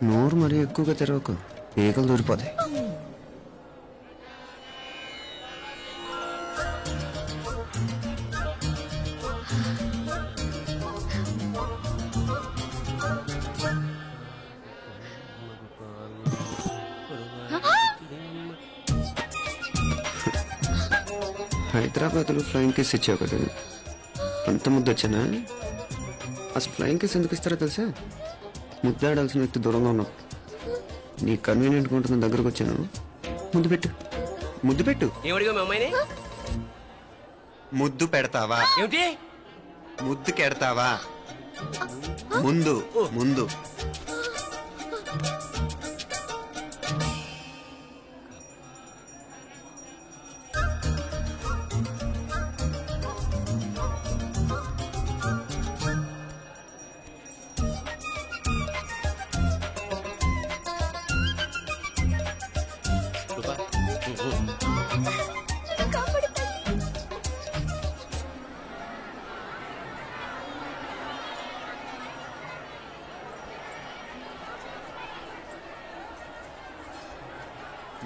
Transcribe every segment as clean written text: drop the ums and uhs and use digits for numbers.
నోరు మరీ ఎక్కువగా తెరవకు, ఈగలు దూరిపోతాయి. హైదరాబాద్లో ఫ్లయింగ్ కేస్ ఇచ్చావు కదా, అంత ముద్దు వచ్చానా? అసలు ఫ్లయింగ్ కేస్ ఎందుకు ఇస్తారో తెలుసా? ముద్దాడాల్సిన వ్యక్తి దూరంగా ఉన్నావు. నీ కన్వీనియంట్గా ఉంటుంది దగ్గరకు వచ్చాను. ముద్దు పెట్టు, ముద్దు పెట్టు. ముద్దు పెడతావా? ఏమిటి ముద్దు కెడతావా? ముందు ముందు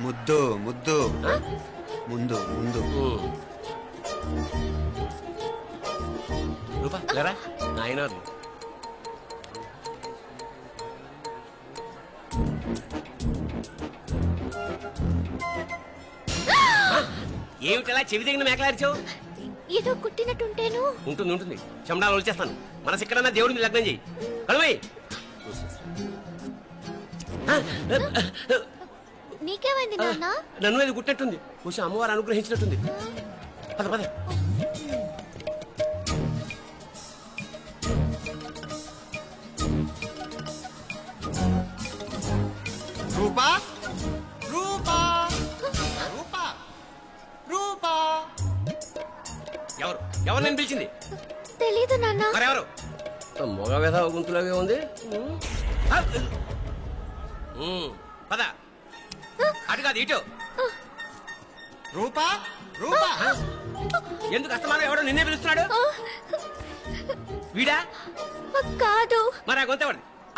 ముద్దు ముద్దు ముందు ముందు. రూపా లేరా నాయనారు. ఏమిటలా చెవి దగ్గర మేకలారిచావు? ఏదో కుట్టినట్టుంటేను. ఉంటుంది ఉంటుంది, చెమడాలు వచ్చేస్తాను. మనసు ఎక్కడన్నా దేవుడిని లగ్నం చేయి. కడుమై నీకేమైంది నాన్న? నన్ను అది కుట్టినట్టుంది, కొంచెం అమ్మవారు అనుగ్రహించినట్టుంది. పద పద. రూపా రూపా రూపా రూపా. ఎవరు ఎవరు నేను పిలిచింది? తెలీదు నాన్న. మరెవరు? మొగ వేధ గుంతులాగే ఉంది. పద. అటు కాదు ఇటు. రూపా రూపా. ఎందుకు అస్తమానం ఎవడో నిన్నే పిలుస్తున్నాడు? వీడా కాదు. మరి ఆ గొంతు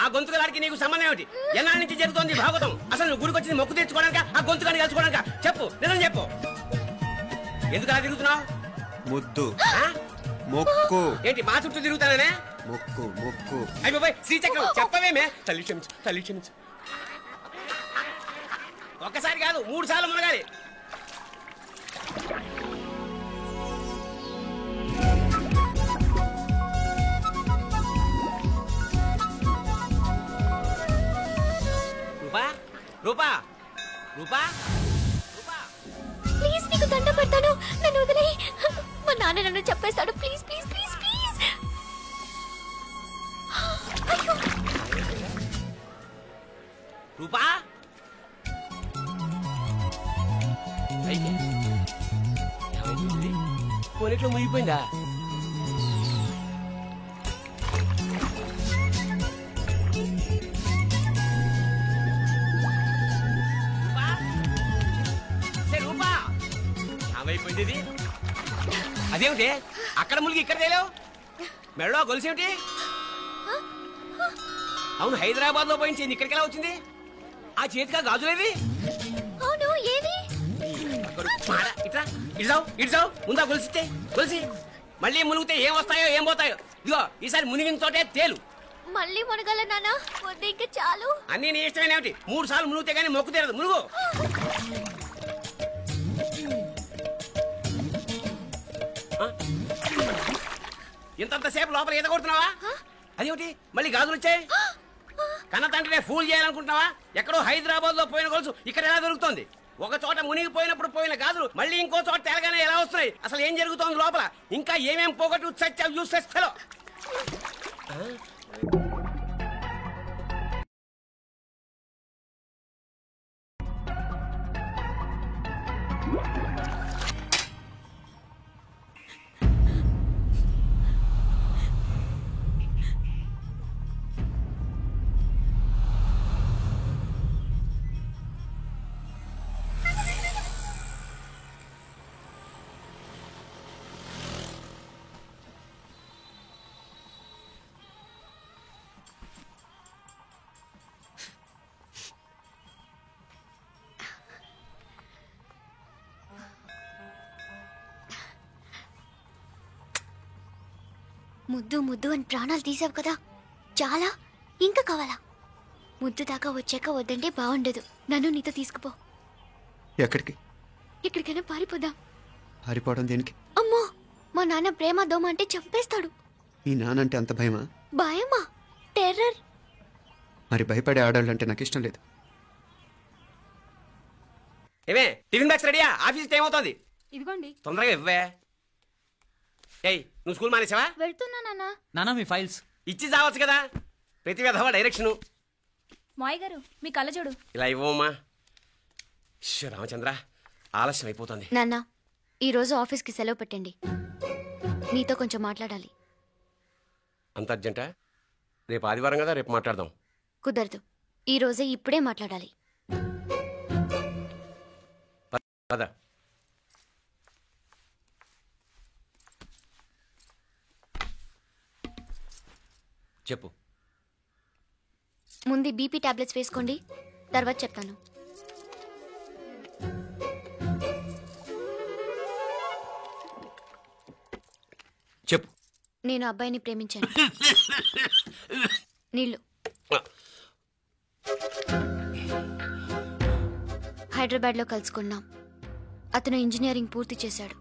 ఆ గొంతుగాడికి నీకు సంబంధం ఏమిటి? ఎన్నాళ్ళ నుంచి జరుగుతోంది భాగవతం? అసలు నువ్వు గుడికి వచ్చింది మొక్కు తెచ్చుకోవడానిక, ఆ గొంతుగాని కలుసుకోవడానిక? చెప్పు, నిజం చెప్పు. ఎందుకు అలా తిరుగుతున్నావు? ముద్దు మొక్కు. ఏంటి మా చుట్టూ తిరుగుతానే? మొక్కు మొక్కు. అయిపోయి శ్రీచక్రం చెప్పవేమే? తల్లి క్షమించు, తల్లి క్షమించు. ఒక్కసారి కాదు 3 సార్లు మునగాలి. రూపా రూపా రూపా రూపా, ప్లీజ్ నీకు దండ పెడతాను, నన్ను వదిలేయ్. మా నాన్న నన్ను చెప్పేస్తాడు. Please please please please. అయ్యో రూపా. పోనెట్లో మునిగిపోయిందా? రూపా ఏమైపోయింది ఇది? అదేమిటి అక్కడ మునిగి ఇక్కడ తేలేవు? మెడలో గొలుసేమిటి? అవును, హైదరాబాద్ లో పోయించింది, ఇక్కడికి ఎలా వచ్చింది? ఆ చేతిగా గాజులేవి? అవును, ఏది? ఇట్రా ఇడ్సావు ఇడ్సావు. ముందా గొలిసితే గొలిసి మళ్ళీ మునిగితే ఏం వస్తాయో ఏం పోతాయో. ఇదిగో ఈసారి మునిగిన తోటే తేలు. మళ్ళీ మునగల నాన్న, వద్దు ఇంకా చాలు. అన్నీ నీ ఇష్టమేనేమిటి? 3 సార్లు మునిగితే గానీ మొక్కు తీరదు. మునుగు. ఇంతంతసేపు లోపల ఈత కొడుతున్నావా? అదేమిటి మళ్ళీ గాజులు వచ్చాయి? కన్న తండ్రినే ఫూల్ చేయాలనుకుంటున్నావా? ఎక్కడో హైదరాబాద్ లో పోయిన గొలుసు ఇక్కడ ఎలా దొరుకుతుంది? ఒక చోట మునిగిపోయినప్పుడు పోయిన గాజులు మళ్ళీ ఇంకో చోట తేలగానే ఎలా వస్తున్నాయి? అసలు ఏం జరుగుతోంది లోపల? ఇంకా ఏమేం పోగొట్టు సత్యం యూస్లెస్ ఫెలో. ముద్దు ముద్దు అని ప్రాణాలు తీసావు కదా, చాలా ఇంకా కావాలా? ముద్దు దాకా వచ్చాక వద్దంటే బాగుండదు. నన్ను నీతో తీసుకుపో. ఎక్కడికి? ఎక్కడికైనా పారిపోదాం. పారిపోవడం దేనికి? అమ్మో, మా నాన్న ప్రేమ దోమ అంటే చంపేస్తాడు. ఈ నానంటే అంత భయమా? భయమా? టెర్రర్. మరి భయపడే ఆడాళ్ళు అంటే నాకు ఇష్టం లేదు. ఏమే టిఫిన్ బ్యాగ్స్ రెడీయా? ఆఫీస్ టైం అవుతుంది. ఇదిగోండి. తొందరగా ఇవ్వే. ఏయ్ నువ్వు స్కూల్ మానేసావా? వెళ్తున్నా నాన్న. నానా మీ ఫైల్స్ ఇచ్చి చావచ్చు కదా. ప్రతి విధవా డైరెక్షను. మాయ్ గారు మీ కళ్ళ చూడు. ఇలా ఇవ్వమ్మా. రామచంద్ర ఆలస్యం అయిపోతుంది. నాన్న, ఈరోజు ఆఫీస్కి సెలవు పెట్టండి. నీతో కొంచెం మాట్లాడాలి. అంత అర్జెంటా? రేపు ఆదివారం కదా, రేపు మాట్లాడదాం. కుదరదు, ఈరోజే ఇప్పుడే మాట్లాడాలి. పద. చెప్పు. ముందు బీపీ టాబ్లెట్స్ వేసుకోండి, తర్వాత చెప్తాను. చెప్పు. నేను అబ్బాయిని ప్రేమించాను. నీళ్ళు. హైదరాబాద్లో కలుసుకున్నాం. అతను ఇంజనీరింగ్ పూర్తి చేశాడు.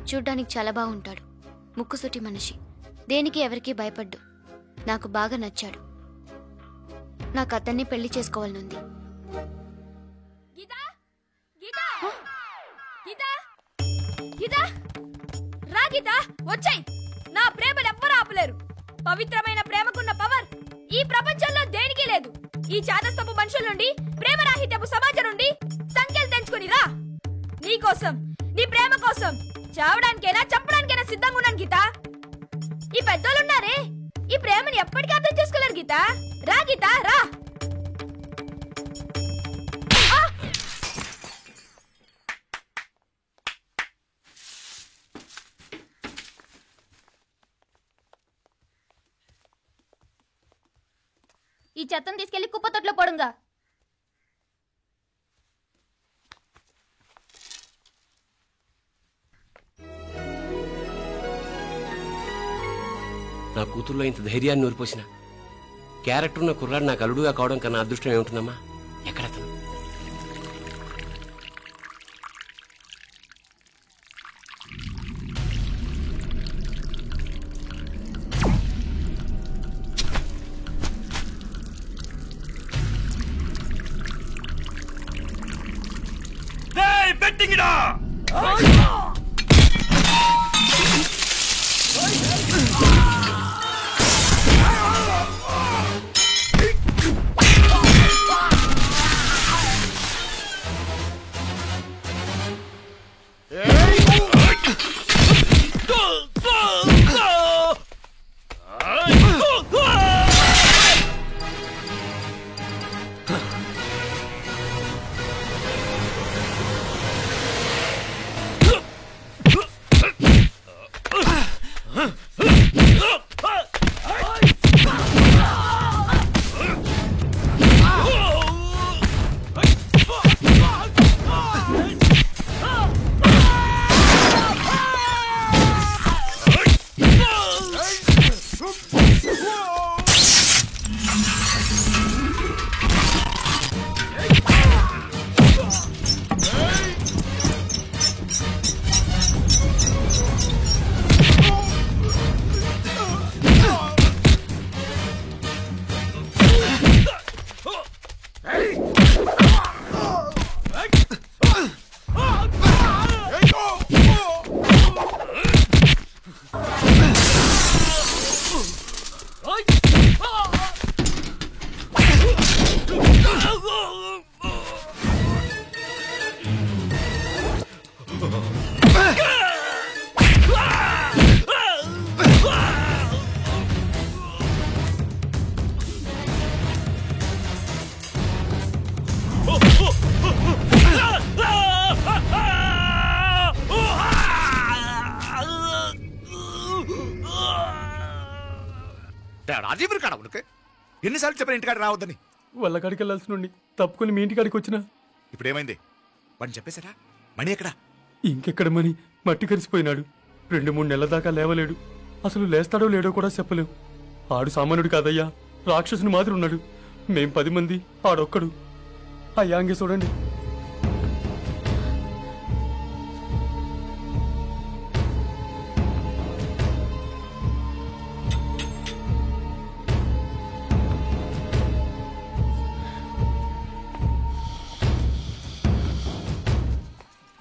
చూడ్డానికి చాలా బాగుంటాడు. ముక్కుసూటి మనిషి. దేనికి ఎవరికీ భయపడ్డు. నాకు బాగా నచ్చాడు. నాకు అతన్ని పెళ్లి చేసుకోవాలనుంది. వచ్చాయి. నా ప్రేమను ఎవ్వరూ ఆపలేరు. పవిత్రమైన ప్రేమకున్న పవర్ ఈ ప్రపంచంలో దేనికి లేదు. ఈ చాదస్తపు మనుషుల నుండి, ప్రేమరాహిత్యపు సమాజం నుండి సంఖ్యలు తెంచుకుని రా. నీ కోసం, నీ ప్రేమ కోసం చావడానికైనా చంపడానికైనా సిద్ధంగా ఉన్నాను గీత. ఈ పెద్దోళ్ళున్నారే, ఈ ప్రేమని ఎప్పటికీ అర్థం చేసుకోలేరు గీత. రా గీత, రా. ఈ చెత్తను తీసుకెళ్లి కుప్పతొట్లో పడుంగా. నా కూతుర్లో ఇంత ధైర్యాన్ని నూరిపోసిన క్యారెక్టర్ ఉన్న కుర్రాడు నాకు అల్లుడుగా కావడం కన్నా అదృష్టం ఏముంటుందమ్మా? ఎక్కడతను? రాజీవరి కాడ ఉనకే ఎన్నిసార్లు చెప్పిన ఇంటికాడ రావద్దని. వాళ్ళ కాడికి వెళ్ళాల్సి నుండి తప్పుకొని మీ ఇంటికాడికి వచ్చినా ఇప్పుడు ఏమైంది? వాడిని చెప్పేశారా? మణి ఎక్కడా? ఇంకెక్కడ మని మట్టి కరిసిపోయినాడు. 2-3 నెలల దాకా లేవలేడు. అసలు లేస్తాడో లేడో కూడా చెప్పలేం. ఆడు సామాన్యుడు కాదయ్యా, రాక్షసుని మాదిరి ఉన్నాడు. మేం 10 మంది, ఆడొక్కడు. అయ్యా అంగే చూడండి.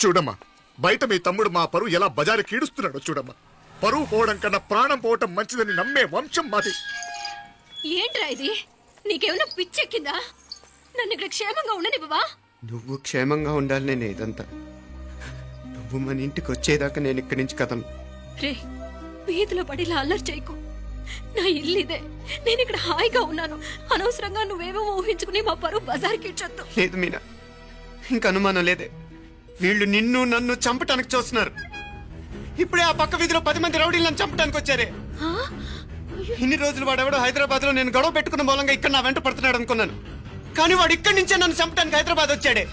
చూడమ్మా, బయట మీ తమ్ముడు మా పరువు ఎలా బజారు కీడుస్తున్నాడో చూడమ్మా. పరువు పోవడం కన్నా ప్రాణం పోవటం మంచిదని నమ్మే వంశం మాది. ఏంట్రా ఇది? నీకేమైనా పిచ్చెక్కిందా? నన్ను ఇక్కడ క్షేమంగా ఉండనివ్వవా? నువ్వు క్షేమంగా ఉండాలి. నేను ఇదంతా నువ్వు మన ఇంటికి వచ్చేదాకా నేను ఇక్కడి నుంచి కదను. రే, వీధిలో పడి ఇలా అల్లరి చేయకు. నా ఇల్లు ఇదే, నేను ఇక్కడ హాయిగా ఉన్నాను. అనవసరంగా నువ్వేమో ఊహించుకుని మా పరువు బజార్కి ఇచ్చొద్దు. లేదు మీనా, ఇంక అనుమానం లేదే. వీళ్ళు నిన్ను నన్ను చంపటానికి చూస్తున్నారు. ఇప్పుడే ఆ పక్క వీధిలో 10 మంది రౌడీలు నన్ను చంపటానికి వచ్చారే. ఇన్ని రోజులు వాడెవడో హైదరాబాద్ లో నేను గొడవ పెట్టుకున్న మూలంగా ఇక్కడ నా వెంట పడుతున్నాడు అనుకున్నాను. కానీ వాడు ఇక్కడి నుంచే నన్ను చంపటానికి హైదరాబాద్ వచ్చాడే.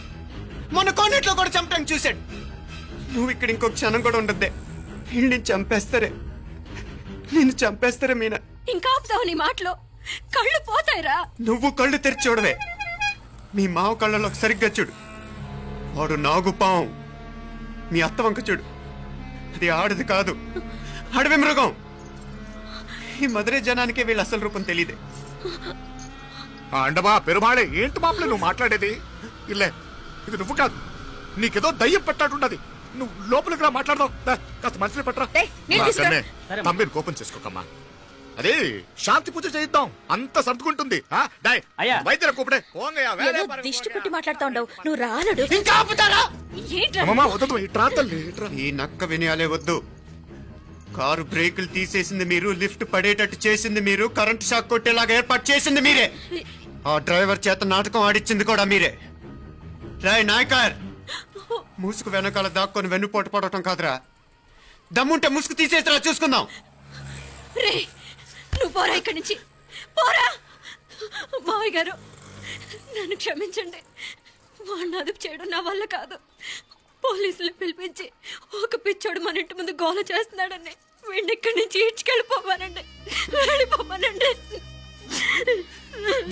మొన్న కోనేట్లో కూడా చంపటానికి చూశాడు. నువ్వు ఇక్కడ ఇంకొక క్షణం కూడా ఉండద్దే. వీళ్ళని చంపేస్తారే, నిన్ను చంపేస్తారే మీనా. ఇంకా ఆపుతావు నీ మాటలో? కళ్ళు పోతాయిరా. నువ్వు కళ్ళు తెరిచి చూడవే. మీ మావ కళ్ళలో సరిగ్గా చూడు. వాడు నాగుపాం. మీ అత్త వంక చూడు, అది ఆడది కాదు, అడవి మృగం. ఈ మధుரை జనానికి వీళ్ళ అసలు రూపం తెలియదే. అండమా పెరుమాళే, ఏంటి మాపలే నువ్వు మాట్లాడేది? ఇల్లే, ఇది నువ్వు కాదు, నీకేదో దయ్యం పెట్టాడున్నది. నువ్వు లోపలికి రా, మాట్లాడదాం. కాస్త మంచిని పట్టరా. తమ్మిని కోపం చేసుకోకమ్మా. అదే శాంతి పూజ చేయిద్దాం, అంత సర్దుకుంటుంది. వైద్యుల కూపడే దిష్టి పెట్టి మాట్లాడుతా ఉండవు. నువ్వు రానడు. ఇంకా ఆపుతారా? ఈ నక్క వినయాలే వద్దు. కారు బ్రేకులు తీసేసింది మీరు, లిఫ్ట్ పడేటట్టు చేసింది మీరు, కరెంట్ షాక్ కొట్టేలాగా ఏర్పాటు చేసింది మీరే. ఆ డ్రైవర్ చేత నాటకం ఆడిచ్చింది కూడా మీరే. రాయ్ నాయకర్, ముసుగు వెనకాల దాక్కొని వెన్నుపోటు పడటం కాదురా. దమ్ముంటే ముసుగు తీసేసిరా, చూసుకుందాం. రే, నువ్వు పోరా ఇక్కడి నుంచి, పోరా. మావయ్య గారు, నన్ను క్షమించండి. వాడిని అదుపు చేయడం నా వల్ల కాదు. పోలీసులు పిలిపించి ఒక పిచ్చోడు మన ఇంటి ముందు గోల చేస్తున్నాడని వీడిని ఇక్కడి నుంచి ఈడ్చుకెళ్ళిపోమానండి, వెళ్ళిపోమానండి.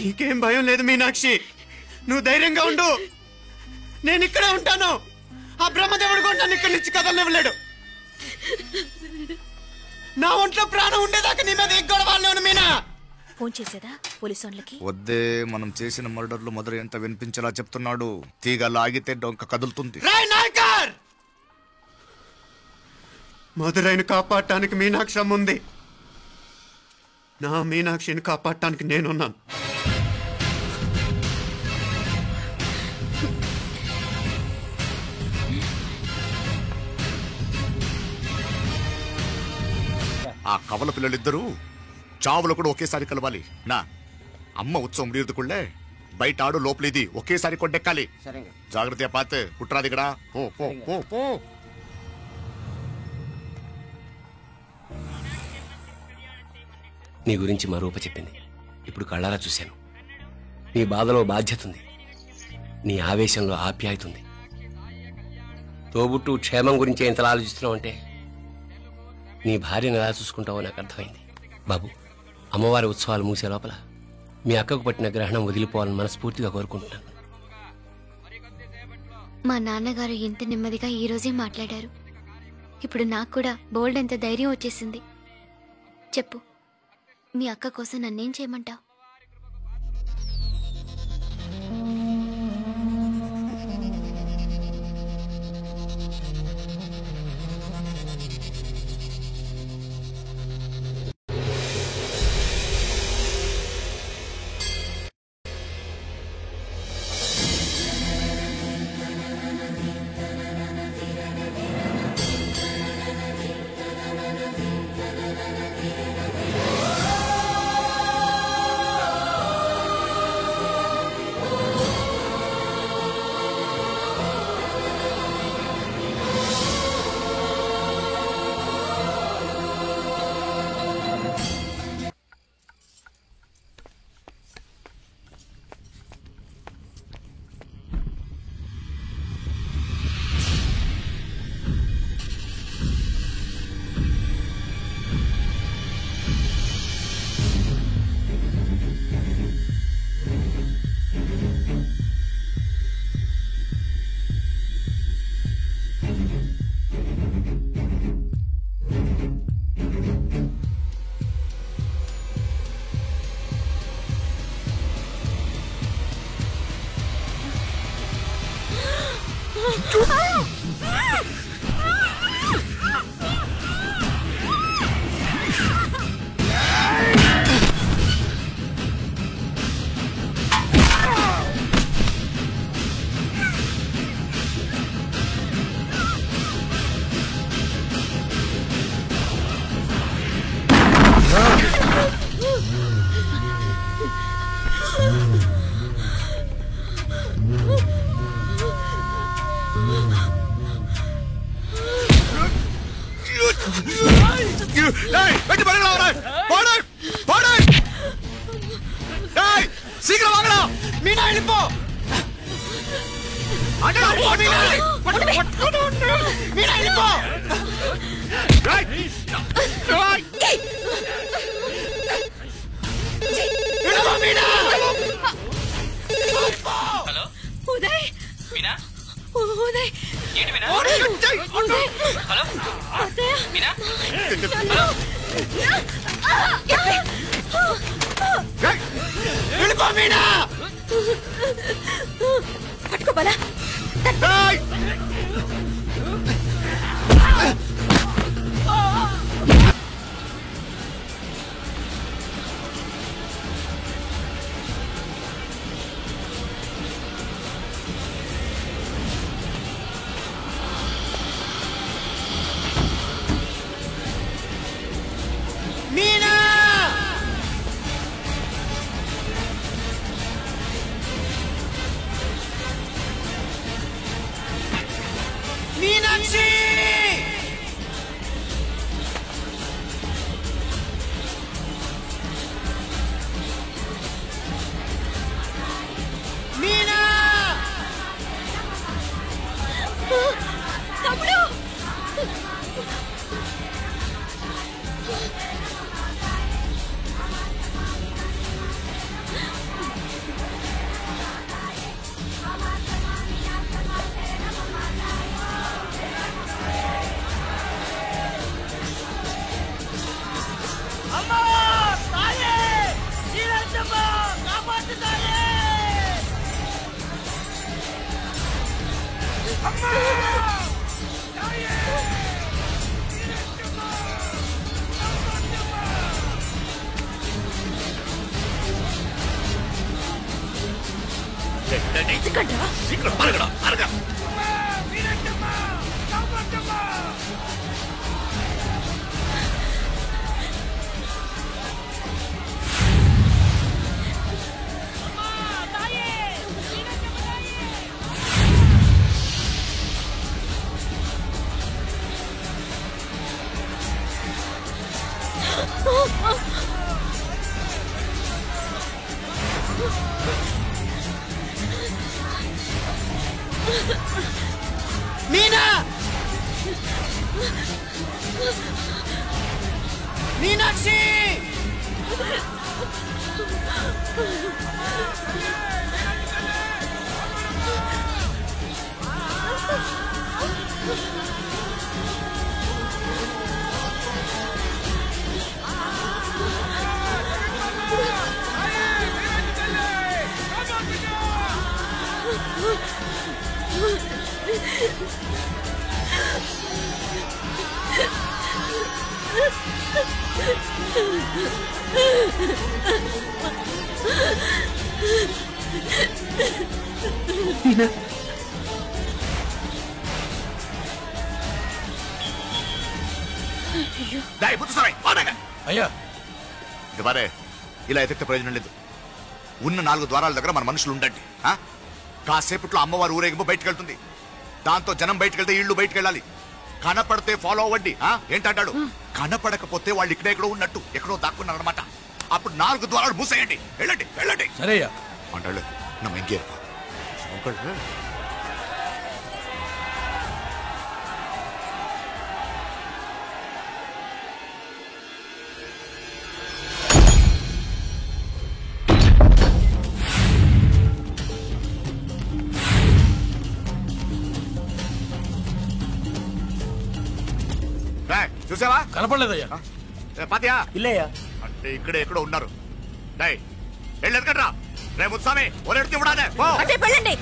నీకేం భయం లేదు మీనాక్షి, నువ్వు ధైర్యంగా ఉండు. నేను ఇక్కడే ఉంటాను. ఆ బ్రహ్మదేవుడు కూడా నన్ను ఇక్కడి నుంచి కదలనివ్వలేడు. నా ఒంట్లో ప్రాణం ఉండేదాకా నీ మీద గొడవలు. మీనా ఫోన్ చేసేదా పోలీసు వాళ్ళకి? వద్దే, మనం చేసిన మర్డర్లు మధుర ఎంత వినిపించేలా చెప్తున్నాడు. తీగ లాగితే డొంక కదులుతుంది. మధురైని కాపాడటానికి మీనాక్షి ఉంది. నా మీనాక్షిని కాపాడటానికి నేనున్నాను. ఆ కవల పిల్లలిద్దరూ చావులో కూడా ఒకేసారి కలవాలి. నా అమ్మ ఉత్సవం ముడియదుకుళ్ళే, బయట ఆడు లోపలిది ఒకేసారి కొట్టెక్కాలి. జాగ్రత్త పాత్ కుట్రాదిగడా. పో పో పో పో. నీ గురించి మా రూప చెప్పింది, ఇప్పుడు కళ్ళారా చూశాను. నీ బాధలో బాధ్యత ఉంది, నీ ఆవేశంలో ఆప్యాయత ఉంది. తోబుట్టు క్షేమం గురించి ఎంతలా ఆలోచిస్తున్నావు అంటే నీ భార్యను ఎలా చూసుకుంటావో నాకు అర్థమైంది. బాబు, అమ్మవారి ఉత్సవాలు మూసే లోపల మీ అక్కకు పట్టిన గ్రహణం వదిలిపోవాలని మనస్ఫూర్తిగా కోరుకుంటున్నాను. మా నాన్నగారు ఎంత నెమ్మదిగా ఈ రోజే మాట్లాడారు. ఇప్పుడు నాకు కూడా బోల్డ్ ఎంత ధైర్యం వచ్చేసింది. చెప్పు, మీ అక్క కోసం నన్నేం చేయమంటావు? శీఘ్రం వాగడా మీనా వెళ్ళిపో మీనా వెళ్ళిపో హలో ఉదయ్ మీనా ఉదయ్ ఏంటి మీనా ఉదయ్ హలో అత్తయ్య మీనా వెళ్ళిపో మీనా పట్టుకోవాలా మీనా మీనాక్షి మీనా తమ్ముడు శీఘ్రం పరగడా పరగ మీనా మీనాక్షి అయ్యా ఇదివారే ఇలా ఎదిగితే ప్రయోజనం లేదు. ఉన్న 4 ద్వారాల దగ్గర మన మనుషులు ఉండండి. కాసేపట్లో అమ్మవారు ఊరేగింపు బయటకు వెళ్తుంది. దాంతో జనం బయటకు వెళ్తే ఇళ్ళు బయటకు వెళ్ళాలి. కనపడితే ఫాలో అవ్వండి. ఏంటంటాడు? కనపడకపోతే వాళ్ళు ఇక్కడెక్కడో ఉన్నట్టు ఎక్కడో దాక్కున్నారనమాట. అప్పుడు 4 ద్వారాలు మూసేయండి. వెళ్ళండి వెళ్ళండి సరేయ్యా అంటాడు. నమ్మ ఇంకే చూసావా? కనపడలేదయ్యా. పాతియా ఇల్లయ్యా. అంటే ఇక్కడే ఎక్కడో ఉన్నారు. వెళ్ళదు కట్రా రే ముత్సామి ఒరెడితే ఇవ్వడానే అంటే వెళ్ళండి.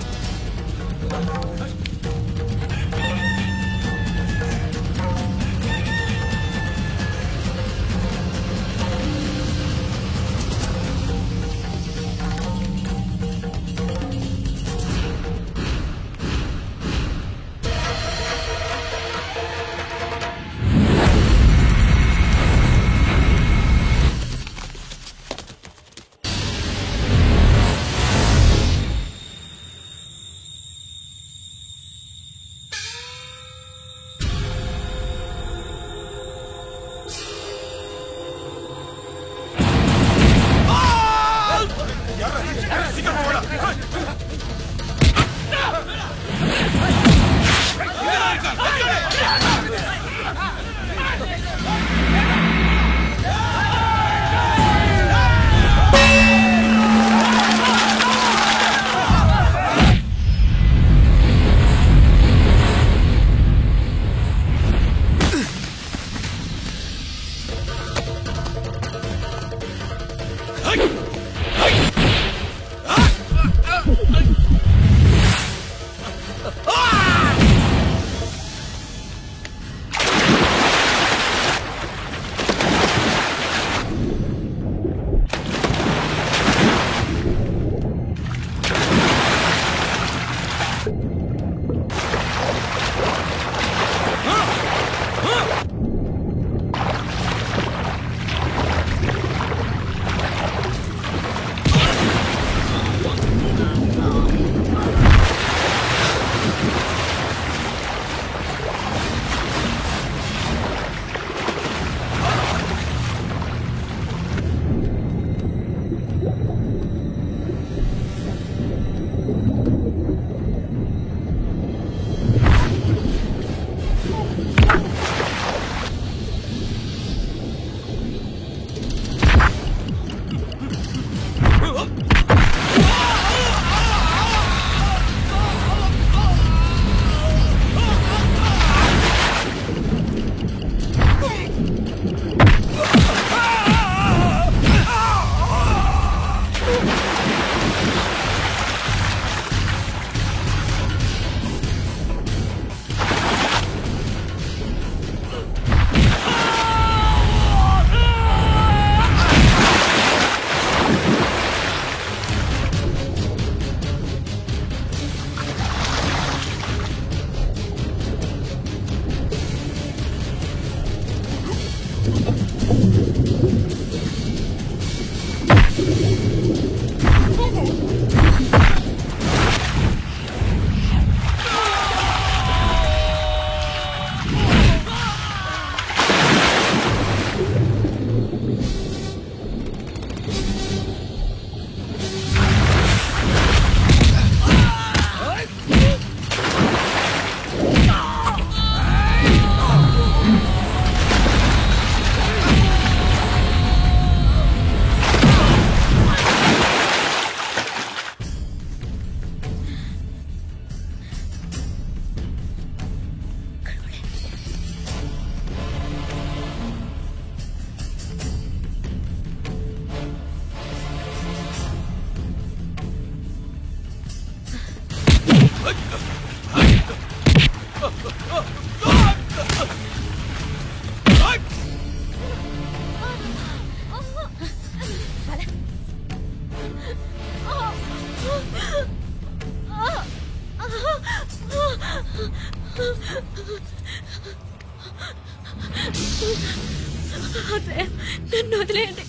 నన్ను వదిలేయండి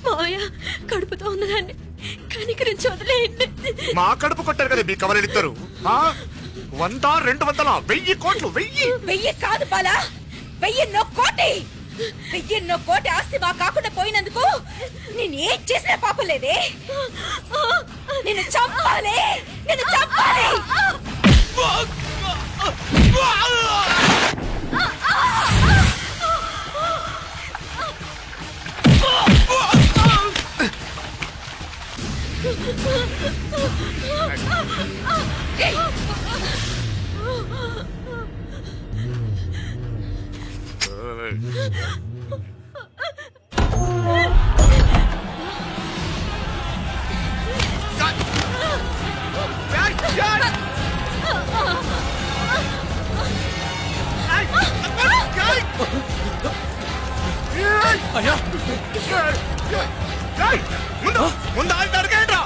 మావయ్య. కడుపుతో ఉన్నదాన్ని కనికరించి వదిలేయండి. మా కడుపు కొట్టారు కదా మీ కవలిద్దరు. 100, 200, 1000 కోట్లు. 1000 కాదు బాలా, 1000 కోటి. 1000 కోటి ఆస్తి మా కాకుండా పోయినందుకు నేను ఏం చేసినా పాపం లేదే. నిన్ను చంపాలి, నిన్ను చంపాలి. ముందు ఆయన అడగండి.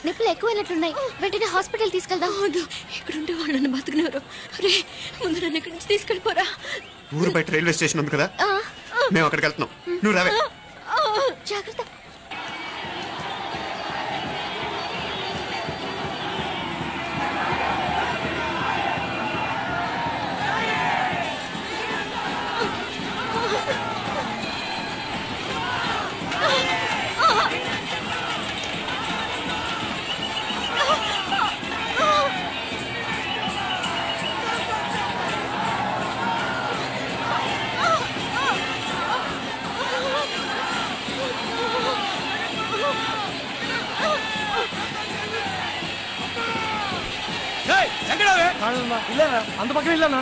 నిప్పులు ఎక్కువైనట్లున్నాయి, వెంటనే హాస్పిటల్ తీసుకెళ్దాం. ఇక్కడుంటే వాళ్ళు నన్ను బతుకునేవారు. రే ముందు నన్ను ఇక్కడి నుంచి తీసుకెళ్ళిపోరా. ఊరు బయట రైల్వే స్టేషన్ ఉంది కదా, మేము అక్కడికి వెళ్తున్నాం. నువ్వు రావే. జాగ్రత్త. అంత పక్కన వెళ్ళానా?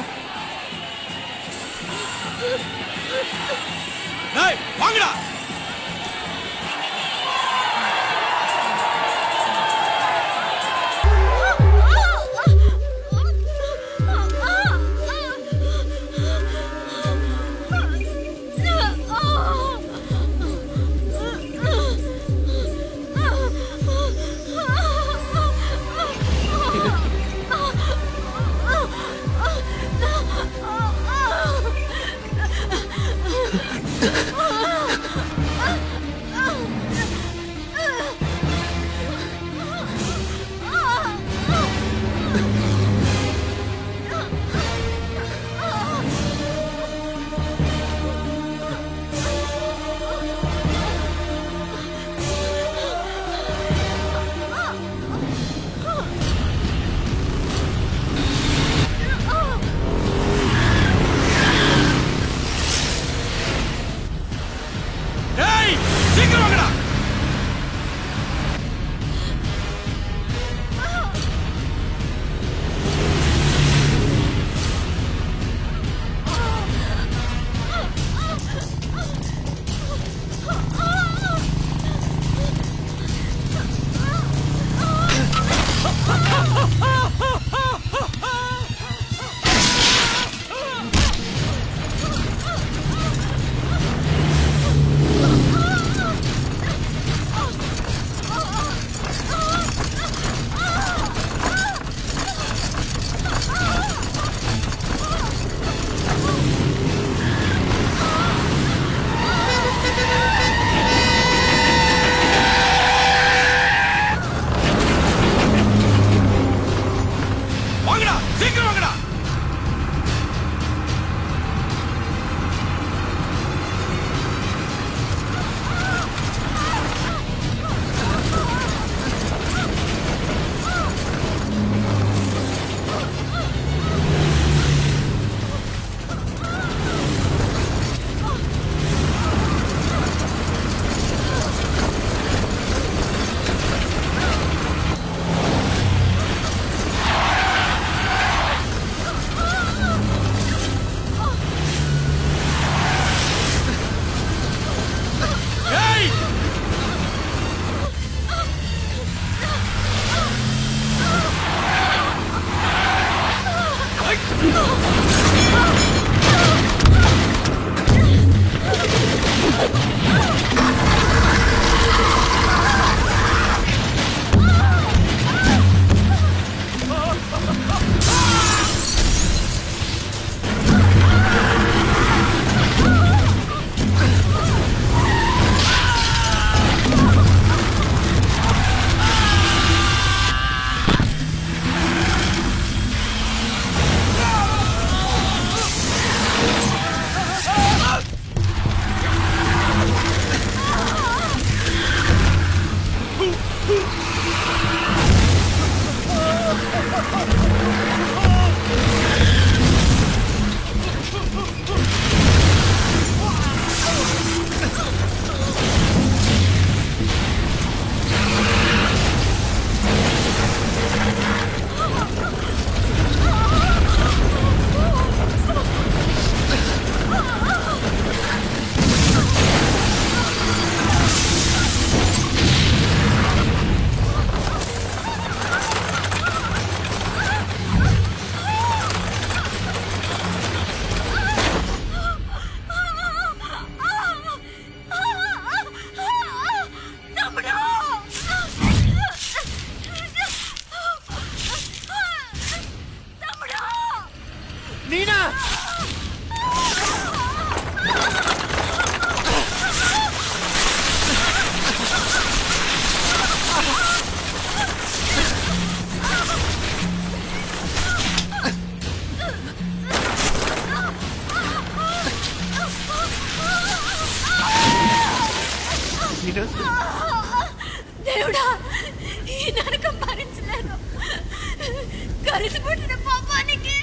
కలిసిపోతున్న పాపానికి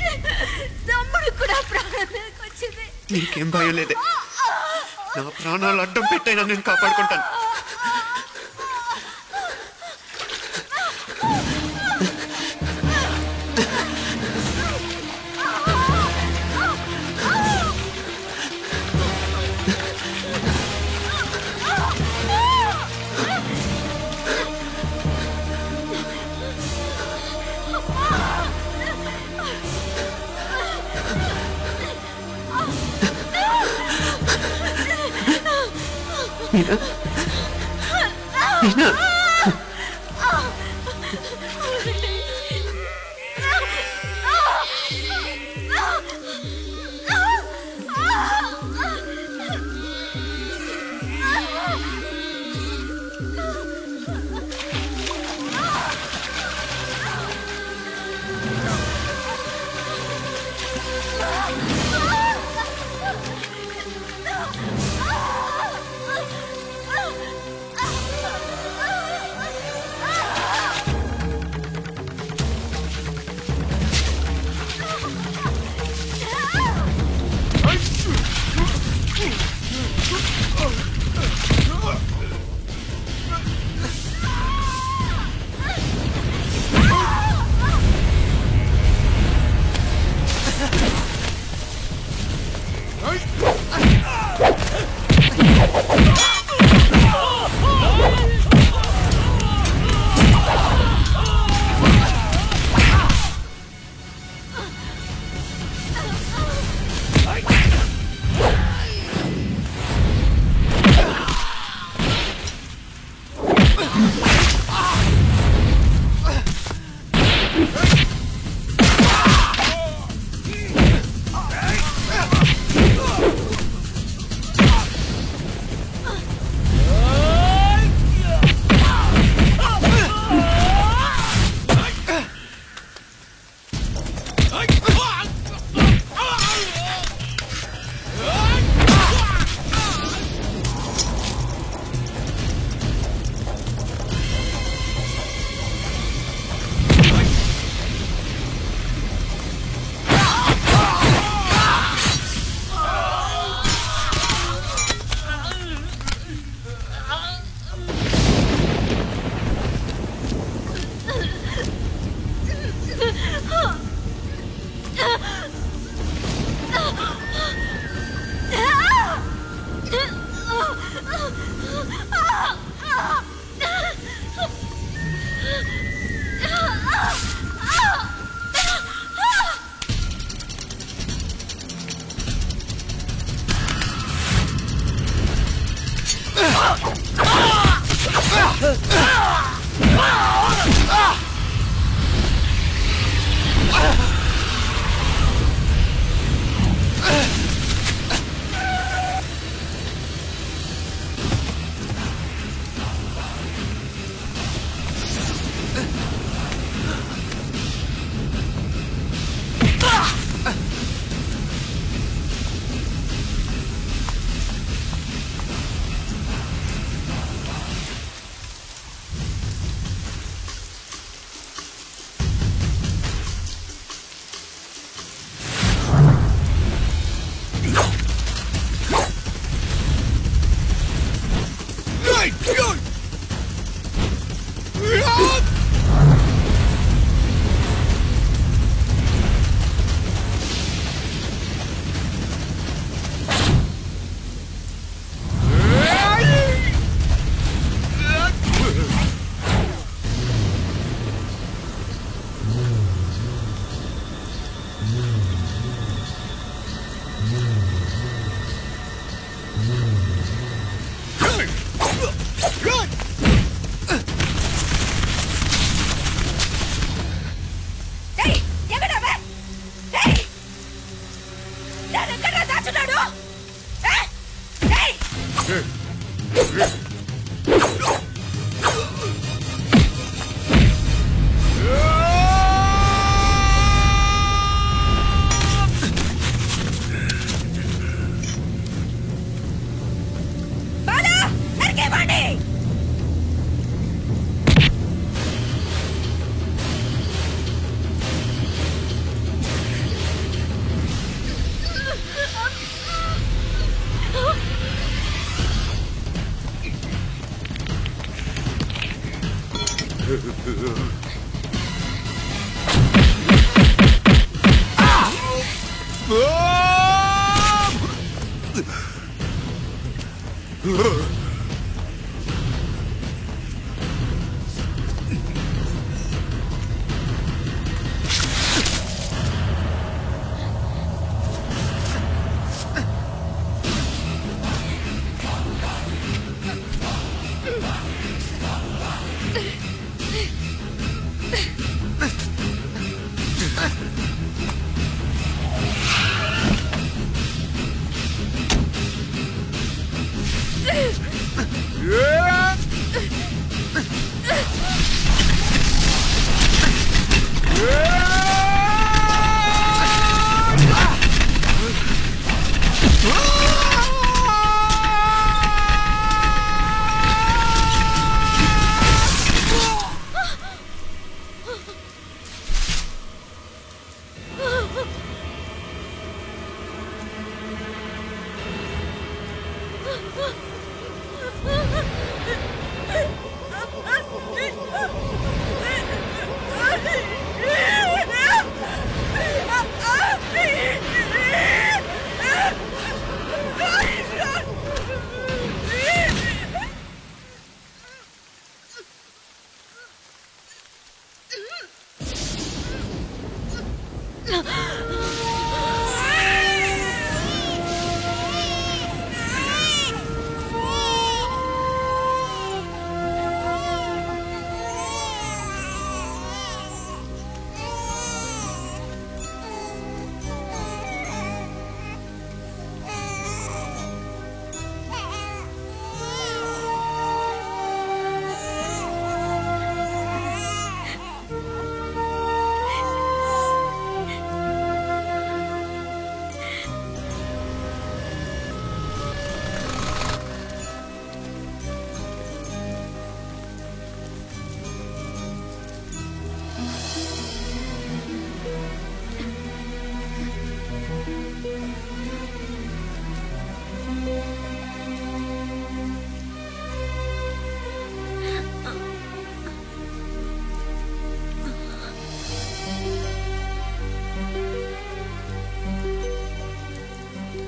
తమ్ముడు కూడా ప్రాణం వచ్చింది. నీకేం భయం లేదే, నా ప్రాణాలు అడ్డం పెట్టైనా నేను కాపాడుకుంటాను. మీనా, మీనా,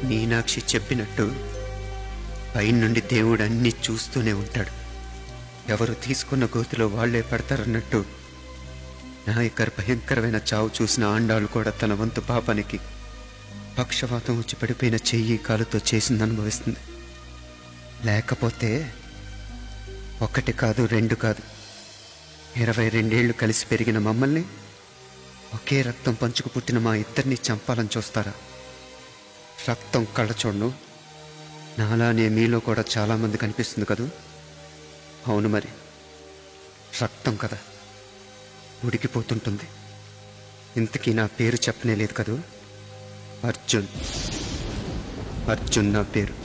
మీనాక్షి చెప్పినట్టు పైనుండి దేవుడు అన్ని చూస్తూనే ఉంటాడు. ఎవరు తీసుకున్న గోతిలో వాళ్లే పడతారన్నట్టు నాయకర్ భయంకరమైన చావు చూసిన ఆండాళ్ళు కూడా తన వంతు పాపానికి పక్షవాతం వచ్చి పడిపోయిన చెయ్యి కాలుతో చేసింది అనుభవిస్తుంది. లేకపోతే ఒకటి కాదు, రెండు కాదు, 22 ఏళ్లు కలిసి పెరిగిన మమ్మల్ని ఒకే రక్తం పంచుకు పుట్టిన మా ఇద్దరిని చంపాలని చూస్తారా? రక్తం కళ్ళ చూడను, నాలానే మీలో కూడా చాలామంది కనిపిస్తుంది కదూ. అవును మరి, రక్తం కదా, ఉడికిపోతుంటుంది. ఇంతకీ నా పేరు చెప్పనే లేదు కదూ. అర్జున్. అర్జున్ నా పేరు.